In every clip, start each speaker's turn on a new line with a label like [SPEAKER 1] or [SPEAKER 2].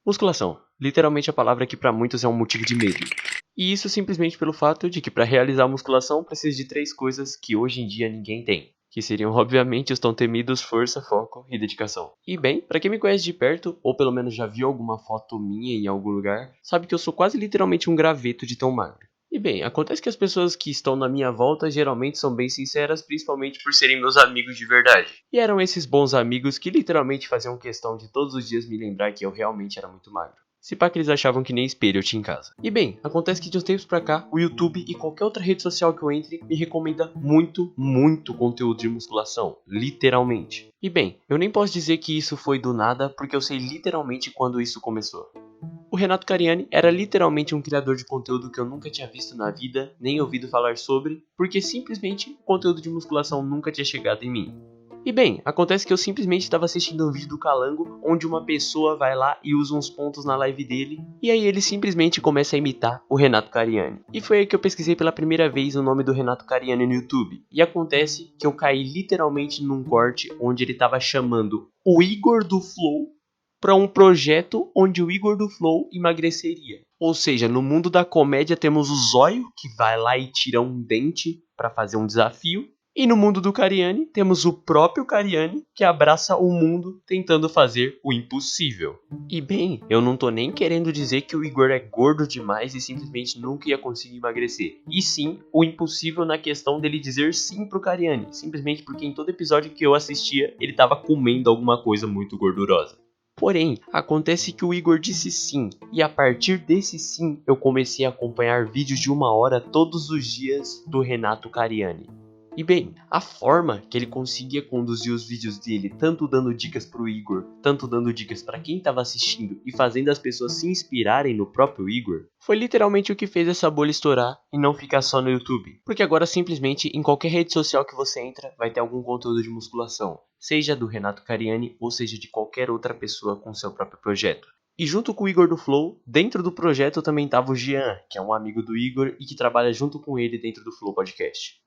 [SPEAKER 1] Musculação. Literalmente a palavra que para muitos é um motivo de medo. E isso simplesmente pelo fato de que para realizar a musculação precisa de 3 coisas que hoje em dia ninguém tem. Que seriam obviamente os tão temidos força, foco e dedicação. E bem, para quem me conhece de perto, ou pelo menos já viu alguma foto minha em algum lugar, sabe que eu sou quase literalmente um graveto de tão magro. E bem, acontece que as pessoas que estão na minha volta geralmente são bem sinceras, principalmente por serem meus amigos de verdade. E eram esses bons amigos que literalmente faziam questão de todos os dias me lembrar que eu realmente era muito magro. Se pá que eles achavam que nem espelho eu tinha em casa. E bem, acontece que de uns tempos pra cá, o YouTube e qualquer outra rede social que eu entre me recomenda muito conteúdo de musculação. Literalmente. E bem, eu nem posso dizer que isso foi do nada, porque eu sei literalmente quando isso começou. O Renato Cariani era literalmente um criador de conteúdo que eu nunca tinha visto na vida, nem ouvido falar sobre, porque simplesmente o conteúdo de musculação nunca tinha chegado em mim. E bem, acontece que eu simplesmente estava assistindo um vídeo do Calango, onde uma pessoa vai lá e usa uns pontos na live dele, e aí ele simplesmente começa a imitar o Renato Cariani. E foi aí que eu pesquisei pela primeira vez o nome do Renato Cariani no YouTube. E acontece que eu caí literalmente num corte onde ele estava chamando o Igor do Flow para um projeto onde o Igor do Flow emagreceria. Ou seja, no mundo da comédia temos o Zóio, que vai lá e tira um dente para fazer um desafio. E no mundo do Cariani, temos o próprio Cariani, que abraça o mundo tentando fazer o impossível. E bem, eu não tô nem querendo dizer que o Igor é gordo demais e simplesmente nunca ia conseguir emagrecer. E sim, o impossível na questão dele dizer sim pro Cariani, simplesmente porque em todo episódio que eu assistia, ele tava comendo alguma coisa muito gordurosa. Porém, acontece que o Igor disse sim, e a partir desse sim, eu comecei a acompanhar vídeos de 1 hora todos os dias do Renato Cariani. E bem, a forma que ele conseguia conduzir os vídeos dele, tanto dando dicas pro Igor, tanto dando dicas para quem estava assistindo e fazendo as pessoas se inspirarem no próprio Igor, foi literalmente o que fez essa bolha estourar e não ficar só no YouTube. Porque agora simplesmente em qualquer rede social que você entra vai ter algum conteúdo de musculação, seja do Renato Cariani ou seja de qualquer outra pessoa com seu próprio projeto. E junto com o Igor do Flow, dentro do projeto também estava o Jean, que é um amigo do Igor e que trabalha junto com ele dentro do Flow Podcast.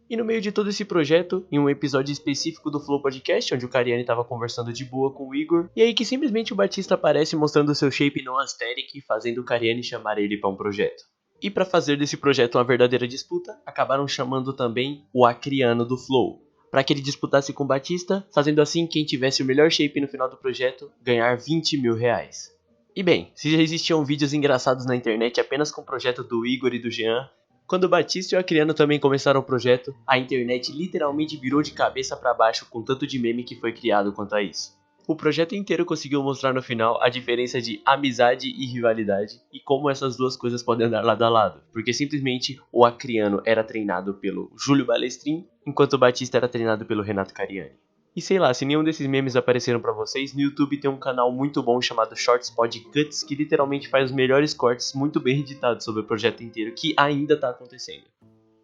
[SPEAKER 1] E no meio de todo esse projeto, em um episódio específico do Flow Podcast, onde o Cariani estava conversando de boa com o Igor, e aí que simplesmente o Batista aparece mostrando seu shape não aesthetic, fazendo o Cariani chamar ele para um projeto. E para fazer desse projeto uma verdadeira disputa, acabaram chamando também o Acriano do Flow, para que ele disputasse com o Batista, fazendo assim quem tivesse o melhor shape no final do projeto ganhar 20 mil reais. E bem, se já existiam vídeos engraçados na internet apenas com o projeto do Igor e do Jean, quando o Batista e o Acriano também começaram o projeto, a internet literalmente virou de cabeça para baixo com tanto de meme que foi criado quanto a isso. O projeto inteiro conseguiu mostrar no final a diferença de amizade e rivalidade e como essas duas coisas podem andar lado a lado, porque simplesmente o Acriano era treinado pelo Júlio Balestrin, enquanto o Batista era treinado pelo Renato Cariani. E sei lá, se nenhum desses memes apareceram pra vocês, no YouTube tem um canal muito bom chamado Shorts Pod Cuts, que literalmente faz os melhores cortes muito bem editados sobre o projeto inteiro, que ainda tá acontecendo.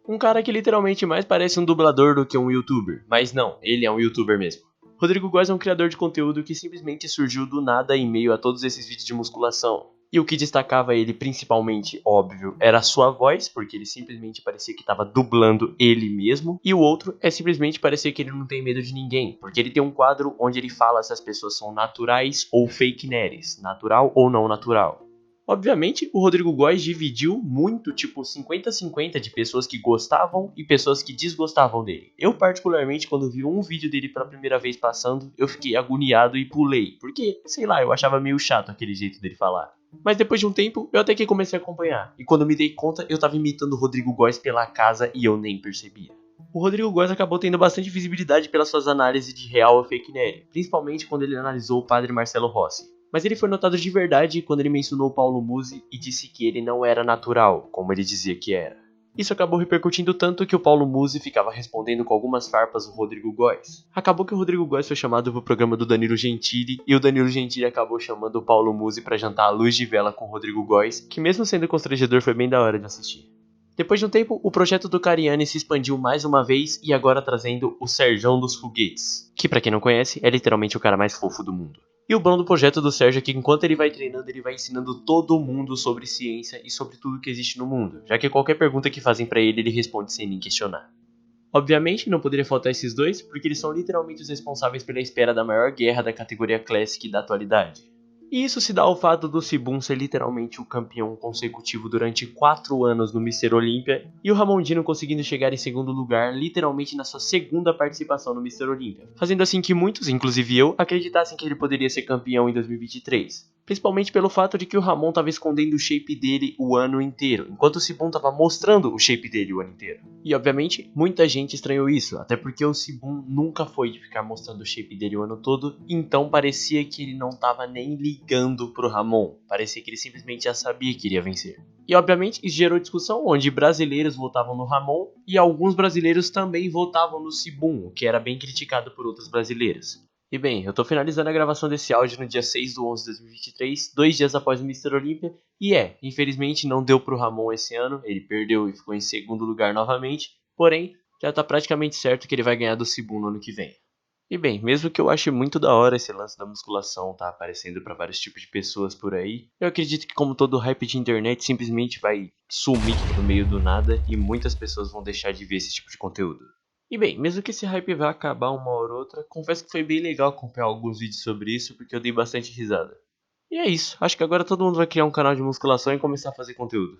[SPEAKER 1] Um cara que literalmente mais parece um dublador do que um youtuber, mas não, ele é um youtuber mesmo. Rodrigo Góes é um criador de conteúdo que simplesmente surgiu do nada em meio a todos esses vídeos de musculação. E o que destacava ele principalmente, óbvio, era a sua voz, porque ele simplesmente parecia que estava dublando ele mesmo. E o outro é simplesmente parecer que ele não tem medo de ninguém, porque ele tem um quadro onde ele fala se as pessoas são naturais ou fake neres, natural ou não natural. Obviamente, o Rodrigo Góes dividiu muito, tipo 50-50 de pessoas que gostavam e pessoas que desgostavam dele. Eu, particularmente, quando vi um vídeo dele pela primeira vez passando, eu fiquei agoniado e pulei, porque, sei lá, eu achava meio chato aquele jeito dele falar. Mas depois de um tempo, eu até que comecei a acompanhar, e quando me dei conta, eu tava imitando o Rodrigo Góes pela casa e eu nem percebia. O Rodrigo Góes acabou tendo bastante visibilidade pelas suas análises de real ou fake news, principalmente quando ele analisou o padre Marcelo Rossi. Mas ele foi notado de verdade quando ele mencionou o Paulo Musi e disse que ele não era natural, como ele dizia que era. Isso acabou repercutindo tanto que o Paulo Musi ficava respondendo com algumas farpas o Rodrigo Góes. Acabou que o Rodrigo Góes foi chamado pro programa do Danilo Gentili e o Danilo Gentili acabou chamando o Paulo Musi pra jantar à luz de vela com o Rodrigo Góes, que mesmo sendo constrangedor foi bem da hora de assistir. Depois de um tempo, o projeto do Cariani se expandiu mais uma vez e agora trazendo o Serjão dos Foguetes, que pra quem não conhece é literalmente o cara mais fofo do mundo. E o bom do projeto do Sérgio é que enquanto ele vai treinando, ele vai ensinando todo mundo sobre ciência e sobre tudo que existe no mundo, já que qualquer pergunta que fazem pra ele, ele responde sem nem questionar. Obviamente, não poderia faltar esses dois, porque eles são literalmente os responsáveis pela espera da maior guerra da categoria Classic da atualidade. E isso se dá ao fato do Sibum ser literalmente o campeão consecutivo durante 4 anos no Mr. Olímpia e o Ramondino conseguindo chegar em segundo lugar literalmente na sua segunda participação no Mr. Olímpia, fazendo assim que muitos, inclusive eu, acreditassem que ele poderia ser campeão em 2023. Principalmente pelo fato de que o Ramon estava escondendo o shape dele o ano inteiro, enquanto o Sibum estava mostrando o shape dele o ano inteiro. E obviamente, muita gente estranhou isso, até porque o Sibum nunca foi de ficar mostrando o shape dele o ano todo, então parecia que ele não estava nem ligando pro Ramon, parecia que ele simplesmente já sabia que iria vencer. E obviamente isso gerou discussão, onde brasileiros votavam no Ramon e alguns brasileiros também votavam no Sibum, o que era bem criticado por outros brasileiros. E bem, eu tô finalizando a gravação desse áudio no dia 6 de 11 de 2023, 2 dias após o Mr. Olímpia, e infelizmente não deu pro Ramon esse ano, ele perdeu e ficou em segundo lugar novamente, porém, já tá praticamente certo que ele vai ganhar do Sibum no ano que vem. E bem, mesmo que eu ache muito da hora esse lance da musculação tá aparecendo pra vários tipos de pessoas por aí, eu acredito que como todo hype de internet simplesmente vai sumir no meio do nada e muitas pessoas vão deixar de ver esse tipo de conteúdo. E bem, mesmo que esse hype vá acabar uma hora ou outra, confesso que foi bem legal acompanhar alguns vídeos sobre isso porque eu dei bastante risada. E é isso, acho que agora todo mundo vai criar um canal de musculação e começar a fazer conteúdo.